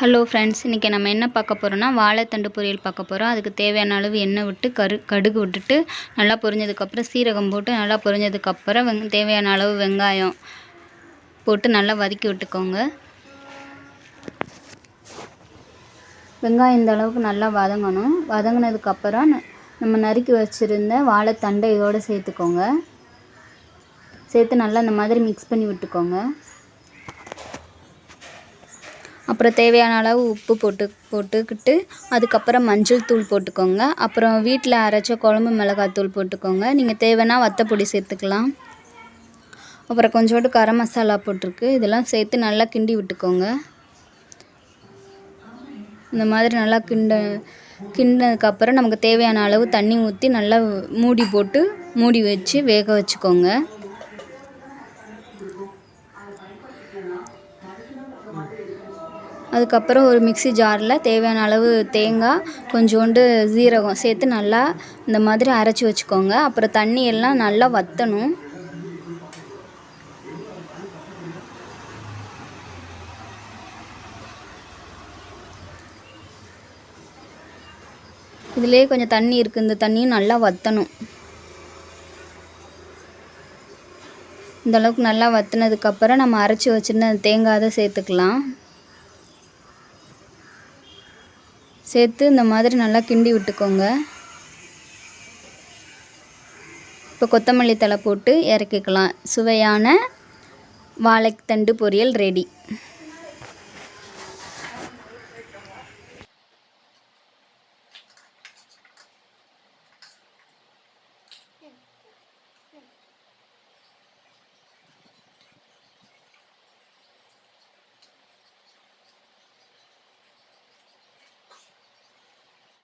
Hello friends, இன்றைக்கி நம்ம என்ன பார்க்க போகிறோன்னா வாழைத்தண்டு பொரியல் பார்க்க போகிறோம். அதுக்கு தேவையான அளவு எண்ணெய் விட்டு கடுகு விட்டுட்டு நல்லா பொரிஞ்சதுக்கப்புறம் சீரகம் போட்டு நல்லா பொரிஞ்சதுக்கப்புறம் தேவையான அளவு வெங்காயம் போட்டு நல்லா வதக்கி விட்டுக்கோங்க. வெங்காயம் இந்த அளவுக்கு நல்லா வதங்கணும். வதங்கினதுக்கப்புறம் நம்ம நறுக்கி வச்சுருந்த வாழைத்தண்டை இதோடு சேர்த்துக்கோங்க. சேர்த்து நல்லா இந்த மாதிரி மிக்ஸ் பண்ணி விட்டுக்கோங்க. அப்புறம் தேவையான அளவு உப்பு போட்டுக்கிட்டு அதுக்கப்புறம் மஞ்சள் தூள் போட்டுக்கோங்க. அப்புறம் வீட்டில் அரைச்ச குழம்பு மிளகாத்தூள் போட்டுக்கோங்க. நீங்கள் தேவைன்னா வத்தப்பொடி சேர்த்துக்கலாம். அப்புறம் கொஞ்சோண்டு கரம் மசாலா போட்டிருக்கு. இதெல்லாம் சேர்த்து நல்லா கிண்டி விட்டுக்கோங்க. இந்த மாதிரி நல்லா கிண்டினதுக்கப்புறம் நமக்கு தேவையான அளவு தண்ணி ஊற்றி நல்லா மூடி வச்சு வேக வச்சுக்கோங்க. அதுக்கப்புறம் ஒரு மிக்ஸி ஜாரில் தேவையான அளவு தேங்காய் கொஞ்சோண்டு சீரகம் சேர்த்து நல்லா இந்த மாதிரி அரைச்சி வச்சுக்கோங்க. அப்புறம் தண்ணி எல்லாம் நல்லா வற்றணும். இதிலே கொஞ்சம் தண்ணி இருக்குது, இந்த தண்ணியும் நல்லா வற்றணும். இந்தளவுக்கு நல்லா வற்றினதுக்கப்புறம் நம்ம அரைச்சி வச்சுருந்த தேங்காய் அதை சேர்த்துக்கலாம். சேர்த்து இந்த மாதிரி நல்லா கிண்டி விட்டுக்கோங்க. இப்போ கொத்தமல்லி தழை போட்டு இறக்கிக்கலாம். சுவையான வாழைத்தண்டு பொரியல் ரெடி.